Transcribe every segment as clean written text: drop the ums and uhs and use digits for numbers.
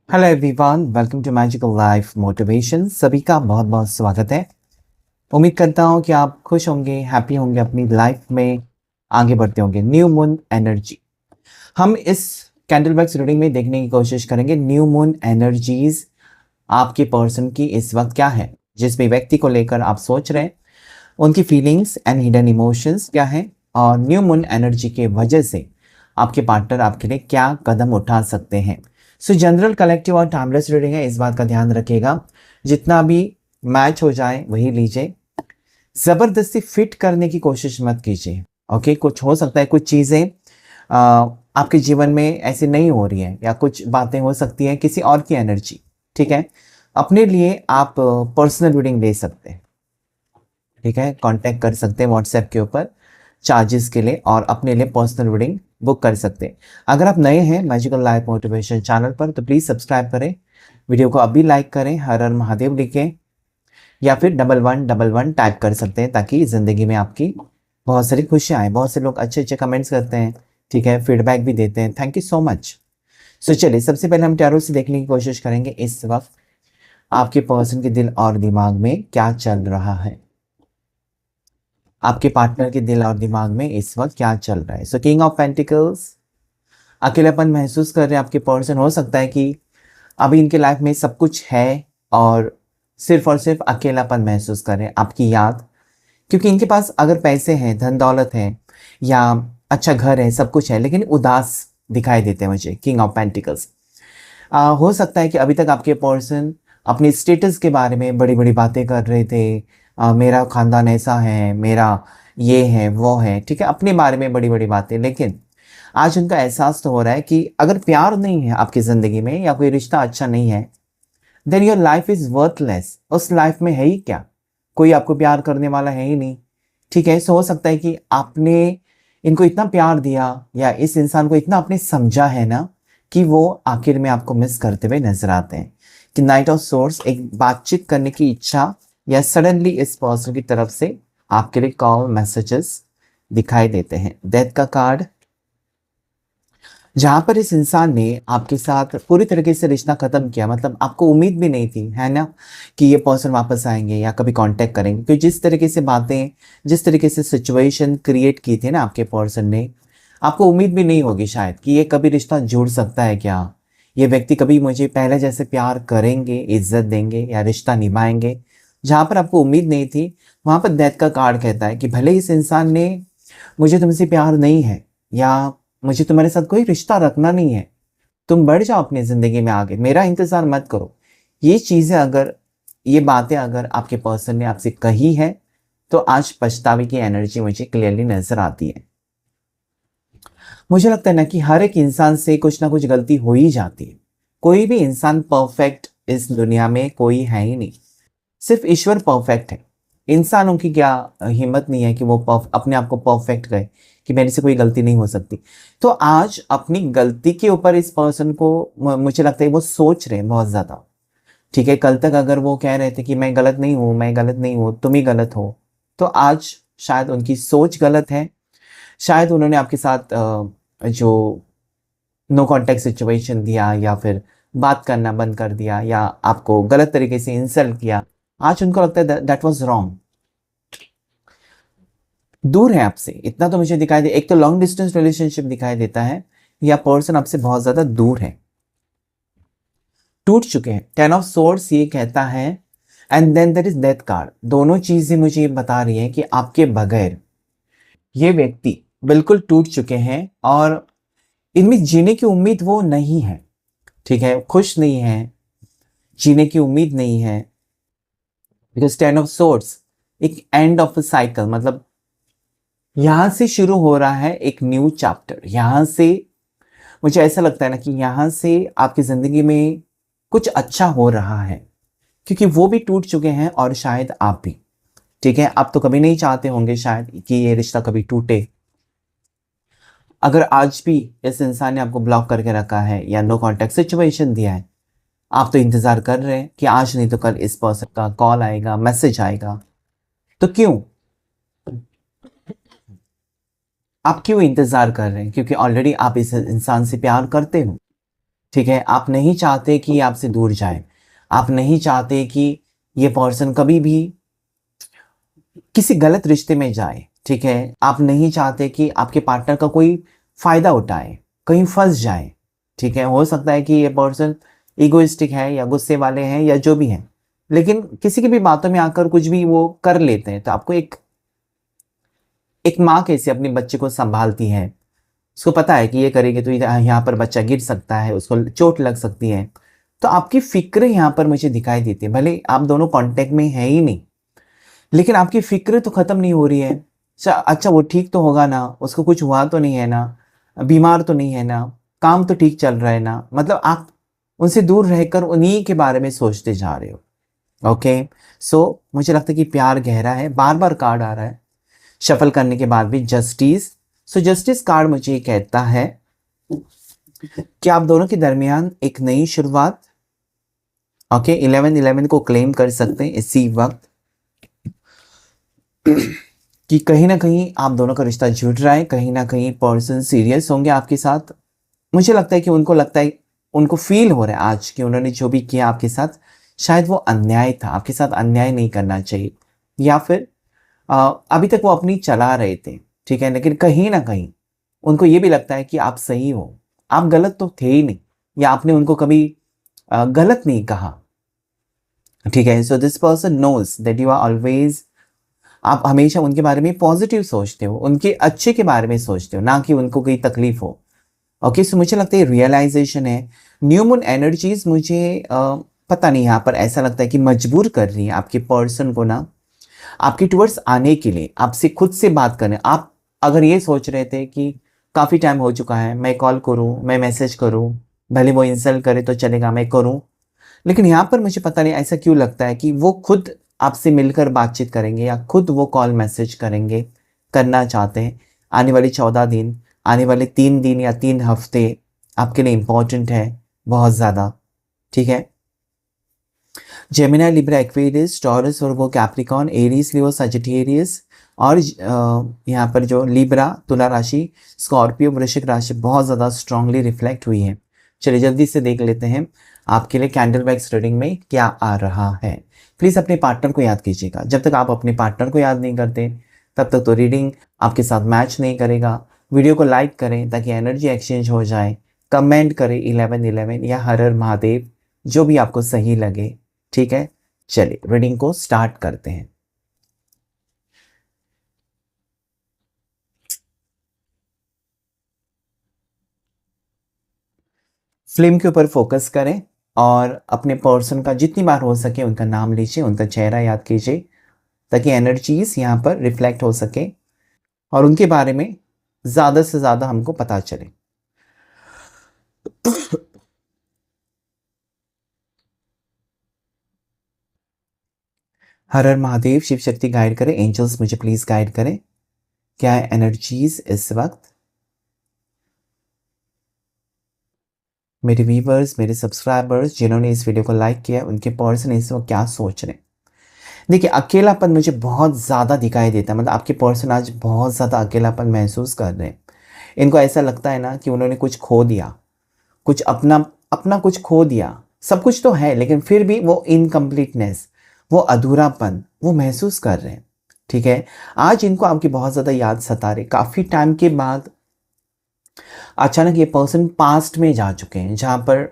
Hello everyone, welcome to magical life motivation. सभी का बहुत बहुत स्वागत है। उम्मीद करता हूँ कि आप खुश होंगे, हैप्पी होंगे, अपनी लाइफ में आगे बढ़ते होंगे। न्यू मून एनर्जी हम इस कैंडल बॉक्स रीडिंग में देखने की कोशिश करेंगे। न्यू मून एनर्जीज आपके पर्सन की इस वक्त क्या है, जिस भी व्यक्ति को लेकर आप सोच रहे हैं, उनकी फीलिंग्स एंड हिडन इमोशंस क्या है, और न्यू मून एनर्जी के वजह से आपके पार्टनर आपके लिए क्या कदम उठा सकते हैं। सो जनरल, कलेक्टिव और टाइमलेस रीडिंग है, इस बात का ध्यान रखिएगा। जितना भी मैच हो जाए वही लीजिए, जबरदस्ती फिट करने की कोशिश मत कीजिए। ओके, कुछ हो सकता है, कुछ चीज़ें आपके जीवन में ऐसी नहीं हो रही है, या कुछ बातें हो सकती हैं किसी और की एनर्जी। ठीक है, अपने लिए आप पर्सनल रीडिंग ले सकते हैं। ठीक है, कांटेक्ट कर सकते हैं व्हाट्सएप के ऊपर चार्जेस के लिए, और अपने लिए पर्सनल रीडिंग बुक कर सकते हैं। अगर आप नए हैं मैजिकल लाइफ मोटिवेशन चैनल पर तो प्लीज़ सब्सक्राइब करें, वीडियो को अभी लाइक करें, हर हर महादेव लिखें, या फिर 1111 टाइप कर सकते हैं, ताकि ज़िंदगी में आपकी बहुत सारी खुशियाँ आए। बहुत से लोग अच्छे अच्छे कमेंट्स करते हैं, ठीक है, फीडबैक भी देते हैं, थैंक यू सो मच। सो चलिए, सबसे पहले हम टैरो से देखने की कोशिश करेंगे इस वक्त आपके पर्सन के दिल और दिमाग में क्या चल रहा है। आपके पार्टनर के दिल और दिमाग में इस वक्त क्या चल रहा है। सो किंग ऑफ पेंटिकल्स, अकेलापन महसूस कर रहे हैं आपके पर्सन। हो सकता है कि अभी इनके लाइफ में सब कुछ है और सिर्फ अकेलापन महसूस कर रहे हैं, आपकी याद। क्योंकि इनके पास अगर पैसे हैं, धन दौलत है, या अच्छा घर है, सब कुछ है, लेकिन उदास दिखाई देते हैं मुझे किंग ऑफ पेंटिकल्स। हो सकता है कि अभी तक आपके पर्सन अपने स्टेटस के बारे में बड़ी बड़ी बातें कर रहे थे। मेरा खानदान ऐसा है, मेरा ये है वो है, ठीक है, अपने बारे में बड़ी बड़ी बातें। लेकिन आज उनका एहसास तो हो रहा है कि अगर प्यार नहीं है आपकी ज़िंदगी में, या कोई रिश्ता अच्छा नहीं है, then your life is worthless. उस लाइफ में है ही क्या, कोई आपको प्यार करने वाला है ही नहीं। ठीक है, सो हो सकता है कि आपने इनको इतना प्यार दिया, या इस इंसान को इतना आपने समझा है ना, कि वो आखिर में आपको मिस करते हुए नजर आते हैं। कि नाइट ऑफ सोर्स एक बातचीत करने की इच्छा, या सडनली इस पर्सन की तरफ से आपके लिए कॉल मैसेजेस दिखाई देते हैं। डेथ का कार्ड, जहां पर इस इंसान ने आपके साथ पूरी तरीके से रिश्ता खत्म किया, मतलब आपको उम्मीद भी नहीं थी, है ना, कि ये पर्सन वापस आएंगे या कभी कांटेक्ट करेंगे। क्योंकि जिस तरीके से बातें, जिस तरीके से सिचुएशन क्रिएट की थी ना आपके पर्सन ने, आपको उम्मीद भी नहीं होगी शायद कि ये कभी रिश्ता जुड़ सकता है क्या, ये व्यक्ति कभी मुझे पहले जैसे प्यार करेंगे, इज्जत देंगे, या रिश्ता निभाएंगे। जहाँ पर आपको उम्मीद नहीं थी, वहाँ पर डेथ का कार्ड कहता है कि भले इस इंसान ने, मुझे तुमसे प्यार नहीं है, या मुझे तुम्हारे साथ कोई रिश्ता रखना नहीं है, तुम बढ़ जाओ अपनी ज़िंदगी में आगे, मेरा इंतज़ार मत करो। ये चीज़ें अगर, ये बातें अगर आपके पर्सन ने आपसे कही है, तो आज पछतावे की एनर्जी मुझे क्लियरली नज़र आती है। मुझे लगता है ना कि हर एक इंसान से कुछ ना कुछ गलती हो ही जाती है। कोई भी इंसान परफेक्ट इस दुनिया में कोई है ही नहीं, सिर्फ ईश्वर परफेक्ट है। इंसानों की क्या हिम्मत नहीं है कि वो अपने आप को परफेक्ट कहे कि मेरे से कोई गलती नहीं हो सकती। तो आज अपनी गलती के ऊपर इस पर्सन को मुझे लगता है वो सोच रहे हैं बहुत ज़्यादा। ठीक है, कल तक अगर वो कह रहे थे कि मैं गलत नहीं हूँ, मैं गलत नहीं हूँ, तुम ही गलत हो, तो आज शायद उनकी सोच गलत है। शायद उन्होंने आपके साथ जो नो कॉन्टेक्ट सिचुएशन दिया, या फिर बात करना बंद कर दिया, या आपको गलत तरीके से इंसल्ट किया, आज उनको लगता है दैट वाज रॉन्ग। दूर है आपसे, इतना तो मुझे दिखाई दे। एक तो लॉन्ग डिस्टेंस रिलेशनशिप दिखाई देता है, या पर्सन आपसे बहुत ज्यादा दूर है, टूट चुके हैं। टेन ऑफ सोर्स ये कहता है, and then there is death card. दोनों चीजें मुझे ये बता रही हैं कि आपके बगैर ये व्यक्ति बिल्कुल टूट चुके हैं, और इनमें जीने की उम्मीद वो नहीं है। ठीक है, खुश नहीं है, जीने की उम्मीद नहीं है। बिकॉज टेन ऑफ सोर्स एक एंड ऑफ अ साइकिल, मतलब यहां से शुरू हो रहा है एक न्यू चैप्टर। यहां से मुझे ऐसा लगता है ना कि यहां से आपकी जिंदगी में कुछ अच्छा हो रहा है, क्योंकि वो भी टूट चुके हैं और शायद आप भी। ठीक है, आप तो कभी नहीं चाहते होंगे शायद कि ये रिश्ता कभी टूटे। अगर आज भी इस इंसान ने आपको ब्लॉक करके रखा है, या नो कॉन्टेक्ट सिचुएशन दिया है, आप तो इंतजार कर रहे हैं कि आज नहीं तो कल इस पर्सन का कॉल आएगा, मैसेज आएगा। तो क्यों, आप क्यों इंतजार कर रहे हैं? क्योंकि ऑलरेडी आप इस इंसान से प्यार करते हो। ठीक है, आप नहीं चाहते कि ये आपसे दूर जाए, आप नहीं चाहते कि ये पर्सन कभी भी किसी गलत रिश्ते में जाए। ठीक है, आप नहीं चाहते कि आपके पार्टनर का कोई फायदा उठाए, कहीं फंस जाए। ठीक है, हो सकता है कि ये पर्सन इगोइस्टिक है या गुस्से वाले हैं या जो भी हैं, लेकिन किसी की भी बातों में आकर कुछ भी वो कर लेते हैं। तो आपको एक एक माँ कैसे अपने बच्चे को संभालती है, उसको पता है कि ये करेगी तो यहाँ पर बच्चा गिर सकता है, उसको चोट लग सकती है। तो आपकी फिक्र यहाँ पर मुझे दिखाई देती है, भले आप दोनों कांटेक्ट में है ही नहीं, लेकिन आपकी फिक्र तो खत्म नहीं हो रही है। अच्छा वो ठीक तो होगा ना, उसको कुछ हुआ तो नहीं है ना, बीमार तो नहीं है ना, काम तो ठीक चल रहा है ना, मतलब आप उनसे दूर रहकर उन्हीं के बारे में सोचते जा रहे हो। ओके, सो मुझे लगता है कि प्यार गहरा है। बार बार कार्ड आ रहा है शफल करने के बाद भी, जस्टिस। सो जस्टिस कार्ड मुझे ये कहता है कि आप दोनों के दरमियान एक नई शुरुआत। ओके, 11-11 को क्लेम कर सकते हैं इसी वक्त कि कहीं ना कहीं आप दोनों का रिश्ता जुड़ रहा है, कहीं ना कहीं पर्सन सीरियस होंगे आपके साथ। मुझे लगता है कि उनको लगता है, उनको फील हो रहा है आज कि उन्होंने जो भी किया आपके साथ शायद वो अन्याय था, आपके साथ अन्याय नहीं करना चाहिए, या फिर अभी तक वो अपनी चला रहे थे। ठीक है, लेकिन कहीं ना कहीं उनको ये भी लगता है कि आप सही हो, आप गलत तो थे ही नहीं, या आपने उनको कभी गलत नहीं कहा। ठीक है, so this person knows that you are always, आप हमेशा उनके बारे में पॉजिटिव सोचते हो, उनके अच्छे के बारे में सोचते हो, ना कि उनको कोई तकलीफ हो। ओके, सो मुझे लगता है रियलाइजेशन है। न्यू मून एनर्जीज मुझे पता नहीं, यहाँ पर ऐसा लगता है कि मजबूर कर रही है आपके पर्सन को ना आपके टूवर्ड्स आने के लिए, आपसे खुद से बात करने। आप अगर ये सोच रहे थे कि काफ़ी टाइम हो चुका है, मैं कॉल करूँ, मैं मैसेज करूँ, भले वो इंसल्ट करे तो चलेगा, मैं करूँ, लेकिन यहाँ पर मुझे पता नहीं ऐसा क्यों लगता है कि वो खुद आपसे मिलकर बातचीत करेंगे या खुद वो कॉल मैसेज करेंगे, करना चाहते हैं। आने वाली 14 दिन, आने वाले 3 दिन या 3 हफ्ते आपके लिए इम्पोर्टेंट है बहुत ज़्यादा। ठीक है, जेमिनी, लिब्रा, एक्वेरियस, टॉरस, वर्गो, कैप्रिकॉन, एरीज, लियो, सजिटेरियस, और यहाँ पर जो लिब्रा, तुला राशि, स्कॉर्पियो, वृश्चिक राशि बहुत ज़्यादा स्ट्रांगली रिफ्लेक्ट हुई है। चलिए जल्दी से देख लेते हैं आपके लिए कैंडल वैक्स रीडिंग में क्या आ रहा है। प्लीज़ अपने पार्टनर को याद कीजिएगा, जब तक आप अपने पार्टनर को याद नहीं करते तब तक तो रीडिंग आपके साथ मैच नहीं करेगा। वीडियो को लाइक करें ताकि एनर्जी एक्सचेंज हो जाए, कमेंट करें 11-11 या हर हर महादेव, जो भी आपको सही लगे। ठीक है, चलिए रीडिंग को स्टार्ट करते हैं। फिल्म के ऊपर फोकस करें और अपने पर्सन का जितनी बार हो सके उनका नाम लीजिए, उनका चेहरा याद कीजिए ताकि एनर्जीज यहाँ पर रिफ्लेक्ट हो सके और उनके बारे में ज़्यादा से ज़्यादा हमको पता चले। हर हर महादेव, शिव शक्ति गाइड करें, एंजल्स मुझे प्लीज़ गाइड करें, क्या है एनर्जीज इस वक्त। मेरे व्यूवर्स, मेरे सब्सक्राइबर्स जिन्होंने इस वीडियो को लाइक किया, उनके पर्सन इस वक्त क्या सोच रहे हैं। देखिए, अकेलापन मुझे बहुत ज़्यादा दिखाई देता है, मतलब आपके पर्सन आज बहुत ज़्यादा अकेलापन महसूस कर रहे हैं। इनको ऐसा लगता है ना कि उन्होंने कुछ खो दिया, कुछ अपना अपना कुछ खो दिया। सब कुछ तो है लेकिन फिर भी वो इनकम्प्लीटनेस, वो अधूरापन वो महसूस कर रहे हैं। ठीक है, आज इनको आपकी बहुत ज़्यादा याद सता रही, काफ़ी टाइम के बाद अचानक ये पर्सन पास्ट में जा चुके हैं, जहाँ पर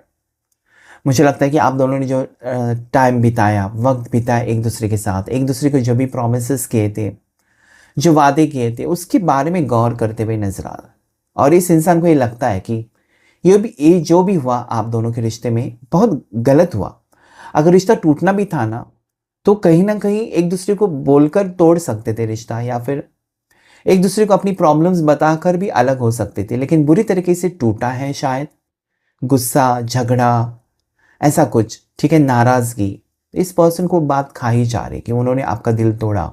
मुझे लगता है कि आप दोनों ने जो टाइम बिताया, वक्त बिताया एक दूसरे के साथ, एक दूसरे को जो भी प्रॉमिसेस किए थे, जो वादे किए थे, उसके बारे में गौर करते हुए नजर आ रहा। और इस इंसान को ये लगता है कि ये जो भी हुआ आप दोनों के रिश्ते में बहुत गलत हुआ। अगर रिश्ता टूटना भी था ना, तो कहीं ना कहीं एक दूसरे को बोलकर तोड़ सकते थे रिश्ता, या फिर एक दूसरे को अपनी प्रॉब्लम्स बताकर भी अलग हो सकते थे, लेकिन बुरी तरीके से टूटा है शायद, गुस्सा, झगड़ा, ऐसा कुछ। ठीक है, नाराजगी, इस पर्सन को बात खा ही जा रही कि उन्होंने आपका दिल तोड़ा,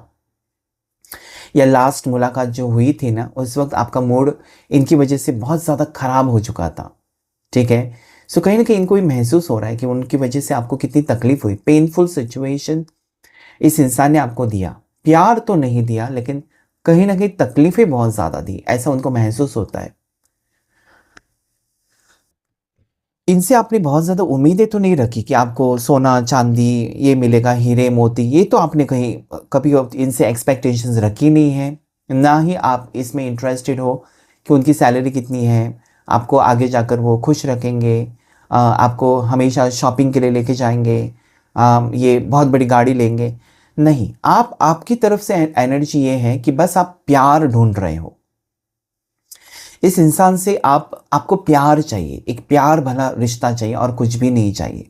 या लास्ट मुलाकात जो हुई थी ना उस वक्त आपका मूड इनकी वजह से बहुत ज़्यादा खराब हो चुका था। ठीक है, सो कहीं ना कहीं इनको भी महसूस हो रहा है कि उनकी वजह से आपको कितनी तकलीफ हुई, पेनफुल सिचुएशन इस इंसान ने आपको दिया। प्यार तो नहीं दिया लेकिन कहीं ना कहीं तकलीफें बहुत ज़्यादा दी, ऐसा उनको महसूस होता है। इनसे आपने बहुत ज़्यादा उम्मीदें तो नहीं रखी कि आपको सोना चांदी ये मिलेगा, हीरे मोती, ये तो आपने कहीं कभी इनसे एक्सपेक्टेशंस रखी नहीं है। ना ही आप इसमें इंटरेस्टेड हो कि उनकी सैलरी कितनी है, आपको आगे जाकर वो खुश रखेंगे, आपको हमेशा शॉपिंग के लिए लेके जाएंगे, ये बहुत बड़ी गाड़ी लेंगे। नहीं, आप आपकी तरफ से एनर्जी ये है कि बस आप प्यार ढूंढ रहे हो। इस इंसान से आपको प्यार चाहिए, एक प्यार भला रिश्ता चाहिए और कुछ भी नहीं चाहिए।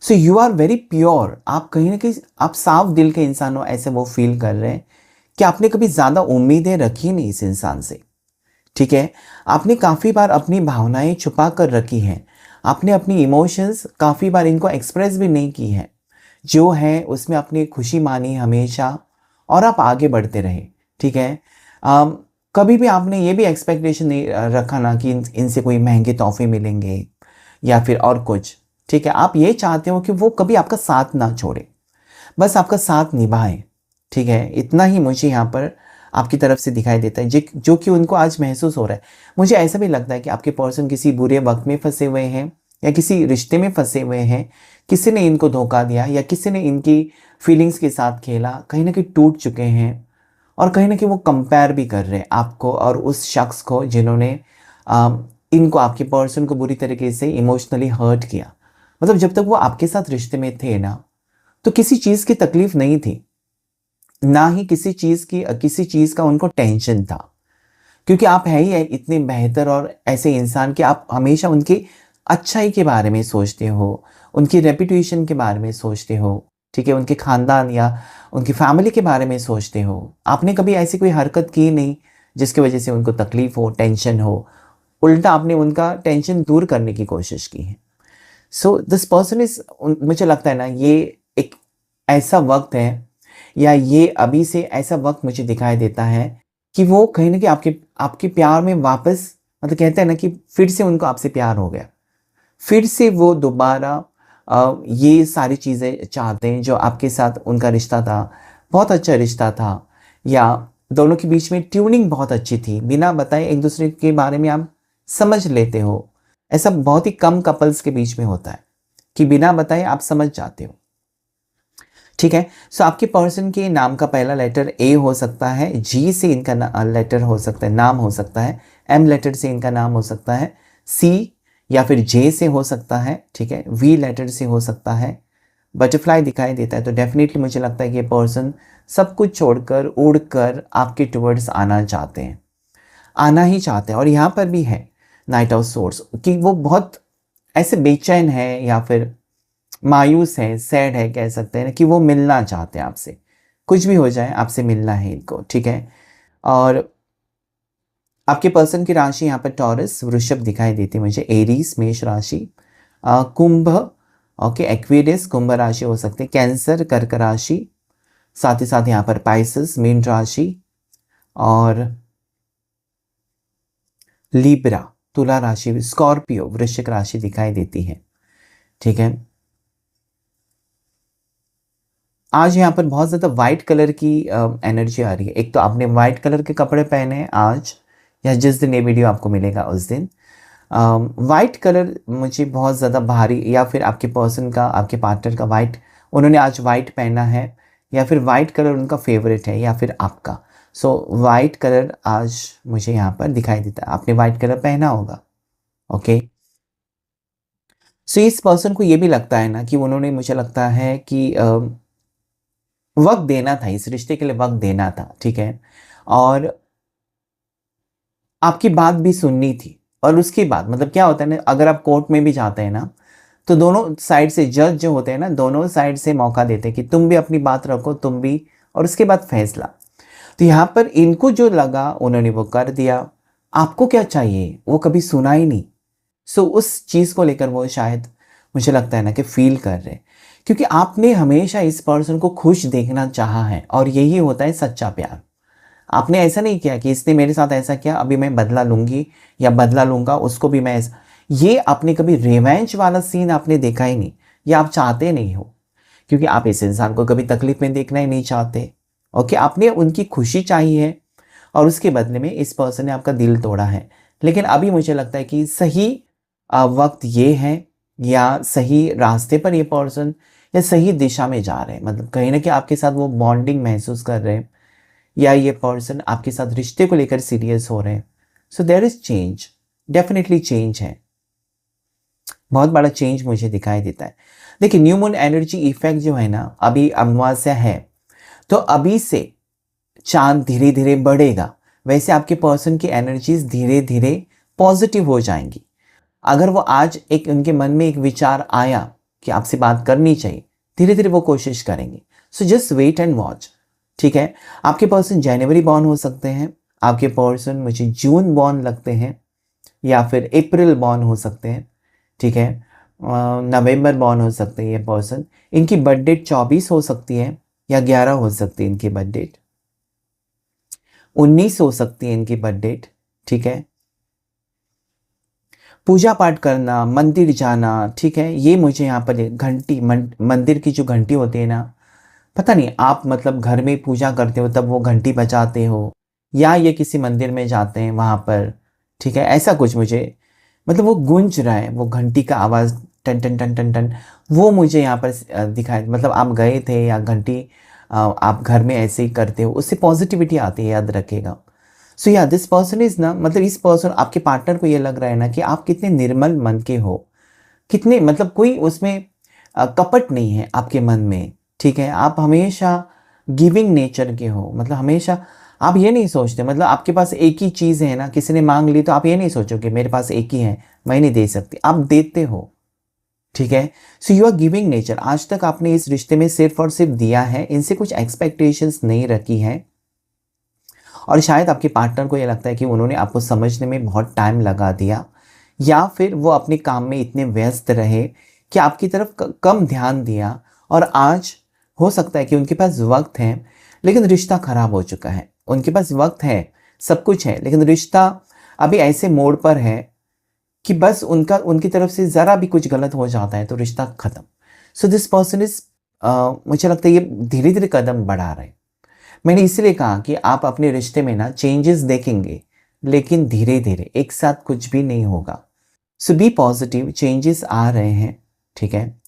So you are very pure. आप कहीं ना कहीं आप साफ दिल के इंसान हो, ऐसे वो फील कर रहे हैं कि आपने कभी ज़्यादा उम्मीदें रखी नहीं इस इंसान से। ठीक है, आपने काफ़ी बार अपनी भावनाएं छुपा कर रखी हैं, आपने अपनी इमोशंस काफ़ी बार इनको एक्सप्रेस भी नहीं की है। जो है उसमें अपनी खुशी मानी हमेशा, और आप आगे बढ़ते रहे। ठीक है, कभी भी आपने ये भी एक्सपेक्टेशन नहीं रखा ना कि इनसे कोई महंगे तोहफे मिलेंगे या फिर और कुछ। ठीक है, आप ये चाहते हो कि वो कभी आपका साथ ना छोड़े, बस आपका साथ निभाए। ठीक है, इतना ही मुझे यहाँ पर आपकी तरफ से दिखाई देता है, जो कि उनको आज महसूस हो रहा है। मुझे ऐसा भी लगता है कि आपके पर्सन किसी बुरे वक्त में फंसे हुए हैं या किसी रिश्ते में फंसे हुए हैं, किसी ने इनको धोखा दिया या किसी ने इनकी फीलिंग्स के साथ खेला, कहीं ना कहीं टूट चुके हैं। और कहीं ना कहीं वो कंपेयर भी कर रहे हैं आपको और उस शख्स को जिन्होंने इनको, आपके पर्सन को बुरी तरीके से इमोशनली हर्ट किया। मतलब जब तक वो आपके साथ रिश्ते में थे ना, तो किसी चीज़ की तकलीफ नहीं थी, ना ही किसी चीज़ का उनको टेंशन था, क्योंकि आप है ही इतने बेहतर और ऐसे इंसान कि आप हमेशा उनकी अच्छाई के बारे में सोचते हो, उनकी रेपुटेशन के बारे में सोचते हो। ठीक है, उनके ख़ानदान या उनकी फैमिली के बारे में सोचते हो। आपने कभी ऐसी कोई हरकत की नहीं जिसकी वजह से उनको तकलीफ़ हो, टेंशन हो। उल्टा आपने उनका टेंशन दूर करने की कोशिश की है। सो दिस पर्सन इज़, मुझे लगता है ना, ये एक ऐसा वक्त है, या ये अभी से ऐसा वक्त मुझे दिखाई देता है कि वो कहीं ना कहीं आपके आपके प्यार में वापस, मतलब कहते हैं ना कि फिर से उनको आपसे प्यार हो गया, फिर से वो दोबारा ये सारी चीज़ें चाहते हैं जो आपके साथ उनका रिश्ता था, बहुत अच्छा रिश्ता था, या दोनों के बीच में ट्यूनिंग बहुत अच्छी थी, बिना बताए एक दूसरे के बारे में आप समझ लेते हो। ऐसा बहुत ही कम कपल्स के बीच में होता है कि बिना बताए आप समझ जाते हो। ठीक है, सो आपके पर्सन के नाम का पहला लेटर ए हो सकता है, जी से इनका लेटर हो सकता है, नाम हो सकता है, एम लेटर से इनका नाम हो सकता है, सी या फिर जे से हो सकता है। ठीक है, वी लेटर से हो सकता है, बटरफ्लाई दिखाई देता है। तो डेफिनेटली मुझे लगता है कि ये पर्सन सब कुछ छोड़कर उड़कर आपके टुवर्ड्स आना चाहते हैं, आना ही चाहते हैं। और यहाँ पर भी है नाइट ऑफ सोर्स कि वो बहुत ऐसे बेचैन है या फिर मायूस है, सैड है, कह सकते हैं ना, कि वो मिलना चाहते हैं आपसे, कुछ भी हो जाए आपसे मिलना है इनको। ठीक है, और आपके पर्सन की राशि यहाँ पर टॉरस वृषभ दिखाई देती है मुझे, एरीज मेष राशि, कुंभ, ओके, एक्वेरियस कुंभ राशि हो सकती है, कैंसर कर्क राशि, साथ ही साथ यहाँ पर पाइसेस मीन राशि, और लिब्रा तुला राशि, स्कॉर्पियो वृश्चिक राशि दिखाई देती है। ठीक है, आज यहाँ पर बहुत ज़्यादा वाइट कलर की एनर्जी आ रही है। एक तो आपने वाइट कलर के कपड़े पहने हैं आज, या जिस दिन ये वीडियो आपको मिलेगा उस दिन। वाइट कलर मुझे बहुत ज़्यादा भारी, या फिर आपके पर्सन का, आपके पार्टनर का वाइट, उन्होंने आज वाइट पहना है, या फिर वाइट कलर उनका फेवरेट है, या फिर आपका। सो वाइट कलर आज मुझे यहाँ पर दिखाई देता है, आपने वाइट कलर पहना होगा। ओके, सो इस पर्सन को ये भी लगता है ना कि उन्होंने, मुझे लगता है कि वक्त देना था, इस रिश्ते के लिए वक्त देना था। ठीक है, और आपकी बात भी सुननी थी। और उसके बाद मतलब क्या होता है ना, अगर आप कोर्ट में भी जाते हैं ना, तो दोनों साइड से जज जो होते हैं ना, दोनों साइड से मौका देते हैं कि तुम भी अपनी बात रखो, तुम भी, और उसके बाद फैसला। तो यहाँ पर इनको जो लगा उन्होंने वो कर दिया। आपको क्या चाहिए वो कभी सुना ही नहीं। सो उस चीज़ को लेकर वो शायद, मुझे लगता है ना कि फील कर रहे हैं, क्योंकि आपने हमेशा इस पर्सन को खुश देखना चाहा है, और यही होता है सच्चा प्यार। आपने ऐसा नहीं किया कि इसने मेरे साथ ऐसा किया, अभी मैं बदला लूंगी या बदला लूंगा, उसको भी मैं ऐसा, ये आपने कभी रिवेंज वाला सीन आपने देखा ही नहीं, या आप चाहते नहीं हो, क्योंकि आप इस इंसान को कभी तकलीफ में देखना ही नहीं चाहते। ओके, आपने उनकी खुशी चाहिए है, और उसके बदले में इस पर्सन ने आपका दिल तोड़ा है। लेकिन अभी मुझे लगता है कि सही वक्त ये है, या सही रास्ते पर ये पर्सन, या सही दिशा में जा रहे हैं, मतलब कहीं ना कहीं आपके साथ वो बॉन्डिंग महसूस कर रहे हैं, या ये पर्सन आपके साथ रिश्ते को लेकर सीरियस हो रहे हैं। So there is change, definitely change है, बहुत बड़ा चेंज मुझे दिखाई देता है। देखिए न्यू मून एनर्जी इफेक्ट जो है ना, अभी अमावस्या है, तो अभी से चांद धीरे धीरे बढ़ेगा, वैसे आपके पर्सन की एनर्जीज धीरे धीरे पॉजिटिव हो जाएंगी। अगर वो आज एक उनके मन में एक विचार आया कि आपसे बात करनी चाहिए, धीरे धीरे वो कोशिश करेंगे। So just wait and watch, ठीक है। आपके पर्सन जनवरी बॉर्न हो सकते हैं, आपके पर्सन मुझे जून बॉर्न लगते हैं, या फिर अप्रैल बॉर्न हो सकते हैं, ठीक है। नवंबर बॉर्न हो सकते हैं ये पर्सन। इनकी बर्थ डेट 24 हो सकती है, या 11 हो सकती है इनकी बर्थ डेट, 19 हो सकती है इनकी बर्थ डेट, ठीक है। पूजा पाठ करना, मंदिर जाना, ठीक है, ये मुझे यहाँ पर घंटी, मंदिर की जो घंटी होती है ना, पता नहीं आप मतलब घर में पूजा करते हो तब वो घंटी बजाते हो, या ये किसी मंदिर में जाते हैं वहाँ पर, ठीक है, ऐसा कुछ मुझे मतलब वो गूंज रहा है, वो घंटी का आवाज़ टन टन टन टन टन, वो मुझे यहाँ पर दिखाई, मतलब आप गए थे या घंटी आप घर में ऐसे ही करते हो, उससे पॉजिटिविटी आती है, याद रखिएगा। सो या दिस पर्सन इज ना, मतलब इस पर्सन आपके पार्टनर को ये लग रहा है ना कि आप कितने निर्मल मन के हो, कितने मतलब कोई उसमें कपट नहीं है आपके मन में, ठीक है। आप हमेशा गिविंग नेचर के हो, मतलब हमेशा आप ये नहीं सोचते, मतलब आपके पास एक ही चीज़ है ना, किसी ने मांग ली तो आप ये नहीं सोचोगे मेरे पास एक ही है, मैं नहीं दे सकती, आप देते हो, ठीक है। So you are giving nature. आज तक आपने इस रिश्ते में सिर्फ और सिर्फ दिया है, इनसे कुछ एक्सपेक्टेशंस नहीं रखी है, और शायद आपके पार्टनर को ये लगता है कि उन्होंने आपको समझने में बहुत टाइम लगा दिया, या फिर वो अपने काम में इतने व्यस्त रहे कि आपकी तरफ कम ध्यान दिया, और आज हो सकता है कि उनके पास वक्त है लेकिन रिश्ता खराब हो चुका है। उनके पास वक्त है, सब कुछ है, लेकिन रिश्ता अभी ऐसे मोड़ पर है कि बस उनकी तरफ से ज़रा भी कुछ गलत हो जाता है तो रिश्ता खत्म। सो दिस पर्सन इज, मुझे लगता है ये धीरे धीरे कदम बढ़ा रहे हैं। मैंने इसलिए कहा कि आप अपने रिश्ते में ना चेंजेस देखेंगे, लेकिन धीरे धीरे, एक साथ कुछ भी नहीं होगा। सो बी पॉजिटिव, चेंजेस आ रहे हैं, ठीक है।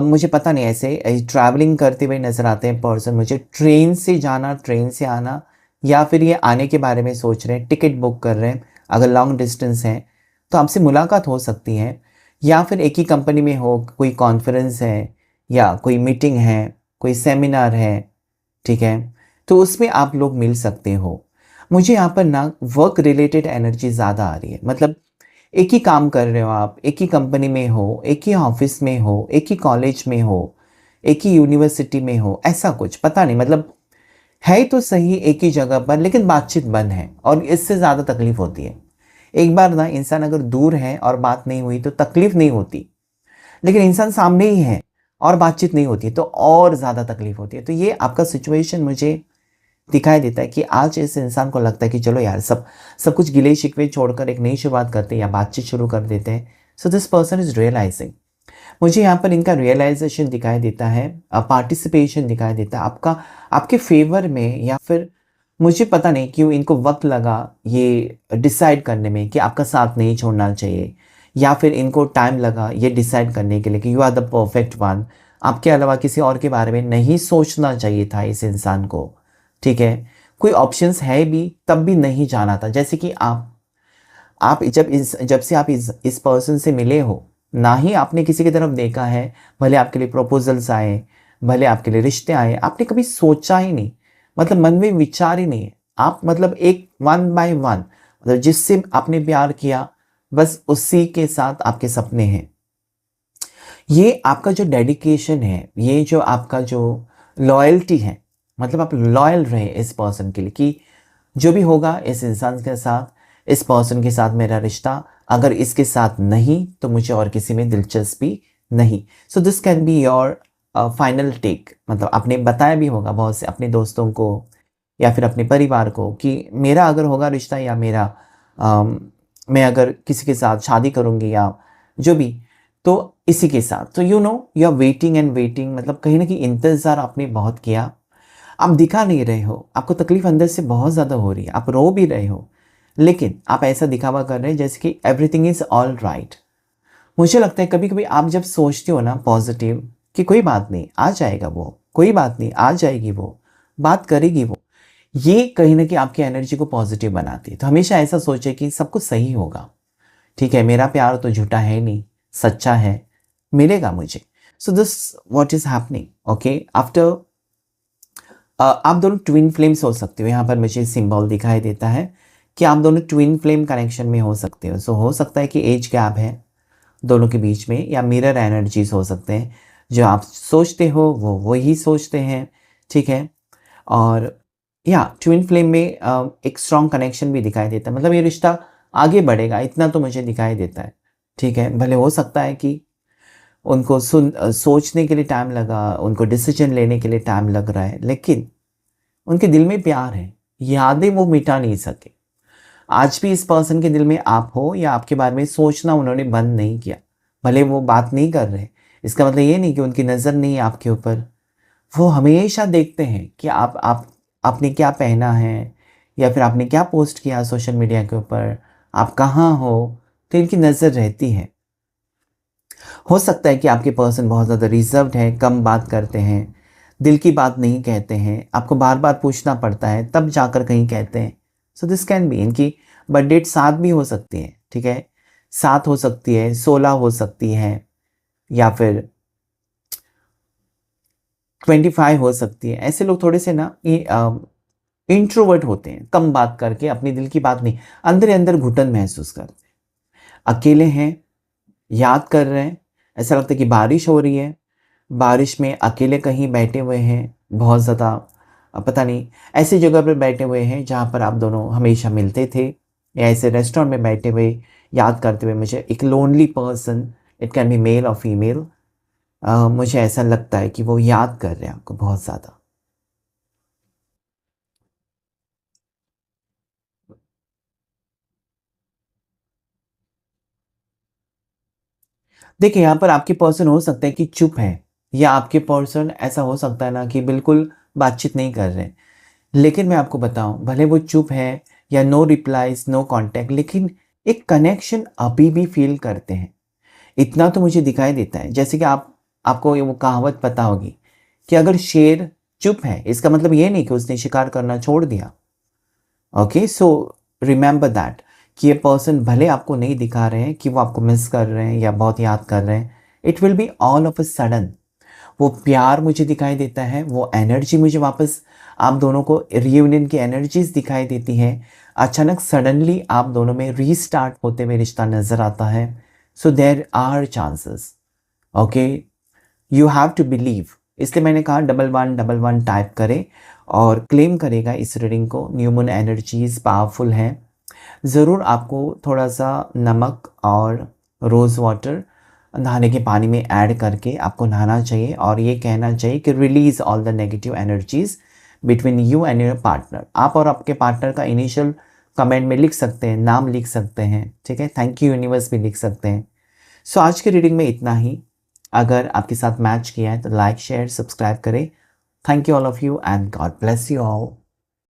मुझे पता नहीं, ऐसे ट्रैवलिंग करते हुए नज़र आते हैं पर्सन मुझे, ट्रेन से जाना, ट्रेन से आना, या फिर ये आने के बारे में सोच रहे हैं, टिकट बुक कर रहे हैं, अगर लॉन्ग डिस्टेंस है तो आपसे मुलाकात हो सकती है, या फिर एक ही कंपनी में हो, कोई कॉन्फ्रेंस है या कोई मीटिंग है, कोई सेमिनार है, ठीक है, तो उसमें आप लोग मिल सकते हो। मुझे यहाँ पर ना वर्क रिलेटेड एनर्जी ज़्यादा आ रही है, मतलब एक ही काम कर रहे हो आप, एक ही कंपनी में हो, एक ही ऑफिस में हो, एक ही कॉलेज में हो, एक ही यूनिवर्सिटी में हो, ऐसा कुछ पता नहीं, मतलब है तो सही एक ही जगह पर, लेकिन बातचीत बंद है, और इससे ज़्यादा तकलीफ होती है। एक बार ना इंसान अगर दूर है और बात नहीं हुई तो तकलीफ नहीं होती, लेकिन इंसान सामने ही है और बातचीत नहीं होती तो और ज़्यादा तकलीफ होती है। तो ये आपका सिचुएशन मुझे दिखाई देता है कि आज इस इंसान को लगता है कि चलो यार, सब सब कुछ गिले शिकवे छोड़कर एक नई शुरुआत करते हैं या बातचीत शुरू कर देते हैं। So this person is realising, मुझे यहाँ पर इनका रियलाइजेशन दिखाई देता है, पार्टिसिपेशन दिखाई देता है आपका, आपके फेवर में, या फिर मुझे पता नहीं क्यों इनको वक्त लगा ये डिसाइड करने में कि आपका साथ नहीं छोड़ना चाहिए, या फिर इनको टाइम लगा ये डिसाइड करने के लिए कि you are the perfect one, आपके अलावा किसी और के बारे में नहीं सोचना चाहिए था इस इंसान को, ठीक है। कोई ऑप्शंस है भी तब भी नहीं जाना था, जैसे कि आप जब से आप इस पर्सन से मिले हो, ना ही आपने किसी की तरफ देखा है, भले आपके लिए प्रपोजल्स आए, भले आपके लिए रिश्ते आए, आपने कभी सोचा ही नहीं, मतलब मन में विचार ही नहीं है। आप मतलब एक वन बाय वन, मतलब जिससे आपने प्यार किया बस उसी के साथ आपके सपने हैं। ये आपका जो डेडिकेशन है, ये जो आपका जो लॉयल्टी है, मतलब आप लॉयल रहे इस पर्सन के लिए कि जो भी होगा इस इंसान के साथ, इस पर्सन के साथ मेरा रिश्ता, अगर इसके साथ नहीं तो मुझे और किसी में दिलचस्पी नहीं। So this can be your final take, मतलब आपने बताया भी होगा बहुत से अपने दोस्तों को या फिर अपने परिवार को कि मेरा अगर होगा रिश्ता, या मेरा मैं अगर किसी के साथ शादी करूँगी या जो भी, तो इसी के साथ। तो you are waiting and waiting, मतलब कहीं ना कहीं इंतज़ार आपने बहुत किया, आप दिखा नहीं रहे हो, आपको तकलीफ अंदर से बहुत ज़्यादा हो रही है, आप रो भी रहे हो, लेकिन आप ऐसा दिखावा कर रहे हैं जैसे कि एवरीथिंग इज ऑल राइट। मुझे लगता है कभी कभी आप जब सोचते हो ना पॉजिटिव कि कोई बात नहीं आ जाएगा वो, कोई बात नहीं आ जाएगी वो, बात करेगी वो, ये कहीं ना कहीं आपकी एनर्जी को पॉजिटिव बनाती है। तो हमेशा ऐसा सोचे कि सब कुछ सही होगा, ठीक है, मेरा प्यार तो झूठा है नहीं, सच्चा है, मिलेगा मुझे। So this what is happening, okay. After आप दोनों ट्विन फ्लेम्स हो सकते हो। यहाँ पर मुझे सिंबल दिखाई देता है कि आप दोनों ट्विन फ्लेम कनेक्शन में हो सकते हो। सो हो सकता है कि एज गैप है दोनों के बीच में, या मिरर एनर्जीज हो सकते हैं। जो आप सोचते हो वो वही सोचते हैं, ठीक है। और या ट्विन फ्लेम में एक स्ट्रॉन्ग कनेक्शन भी दिखाई देता है, मतलब ये रिश्ता आगे बढ़ेगा, इतना तो मुझे दिखाई देता है, ठीक है। भले हो सकता है कि उनको सोचने के लिए टाइम लगा, उनको डिसीजन लेने के लिए टाइम लग रहा है, लेकिन उनके दिल में प्यार है, यादें वो मिटा नहीं सके। आज भी इस पर्सन के दिल में आप हो, या आपके बारे में सोचना उन्होंने बंद नहीं किया। भले वो बात नहीं कर रहे, इसका मतलब ये नहीं कि उनकी नज़र नहीं है आपके ऊपर। वो हमेशा देखते हैं कि आप आपने क्या पहना है, या फिर आपने क्या पोस्ट किया सोशल मीडिया के ऊपर, आप कहाँ हो, तो इनकी नज़र रहती है। हो सकता है कि आपके पर्सन बहुत ज़्यादा रिजर्व्ड है, कम बात करते हैं, दिल की बात नहीं कहते हैं, आपको बार बार पूछना पड़ता है तब जाकर कहीं कहते हैं। सो दिस कैन बी, इनकी बर्थ डेट 7 भी हो सकती है, ठीक है, 7 हो सकती है, 16 हो सकती है, या फिर 25 हो सकती है। ऐसे लोग थोड़े से ना इंट्रोवर्ट होते हैं, कम बात करके अपनी दिल की बात नहीं, अंदर ही अंदर घुटन महसूस करते हैं, अकेले हैं, याद कर रहे हैं। ऐसा लगता है कि बारिश हो रही है, बारिश में अकेले कहीं बैठे हुए हैं, बहुत ज़्यादा पता नहीं, ऐसी जगह पर बैठे हुए हैं जहाँ पर आप दोनों हमेशा मिलते थे, या ऐसे रेस्टोरेंट में बैठे हुए याद करते हुए। मुझे एक lonely person, it can be male और फीमेल, मुझे ऐसा लगता है कि वो याद कर रहे हैं आपको बहुत ज़्यादा। देखिए, यहाँ पर आपके पर्सन हो सकता है कि चुप है, या आपके पर्सन ऐसा हो सकता है ना कि बिल्कुल बातचीत नहीं कर रहे हैं। लेकिन मैं आपको बताऊं, भले वो चुप है या नो रिप्लाईज नो कांटेक्ट, लेकिन एक कनेक्शन अभी भी फील करते हैं। इतना तो मुझे दिखाई देता है। जैसे कि आपको ये वो कहावत पता होगी कि अगर शेर चुप है, इसका मतलब ये नहीं कि उसने शिकार करना छोड़ दिया। ओके, सो रिमेंबर दैट कि ये पर्सन भले आपको नहीं दिखा रहे हैं कि वो आपको मिस कर रहे हैं या बहुत याद कर रहे हैं, it will be all of a sudden वो प्यार मुझे दिखाई देता है, वो एनर्जी मुझे वापस, आप दोनों को रियूनियन की एनर्जीज दिखाई देती हैं। अचानक सडनली आप दोनों में रीस्टार्ट होते हुए रिश्ता नज़र आता है। So there are chances, okay, you have to believe. इसलिए मैंने कहा 1111 टाइप करें और क्लेम करेगा इस रीडिंग को। न्यू मून एनर्जीज पावरफुल हैं। ज़रूर आपको थोड़ा सा नमक और रोज़ वाटर नहाने के पानी में ऐड करके आपको नहाना चाहिए, और ये कहना चाहिए कि release all the negative energies between you and your partner. आप और आपके पार्टनर का इनिशियल कमेंट में लिख सकते हैं, नाम लिख सकते हैं, ठीक है, थैंक यू यूनिवर्स भी लिख सकते हैं। सो आज की रीडिंग में इतना ही। अगर आपके साथ मैच किया है तो लाइक शेयर सब्सक्राइब करें। Thank you all of you and God bless you all.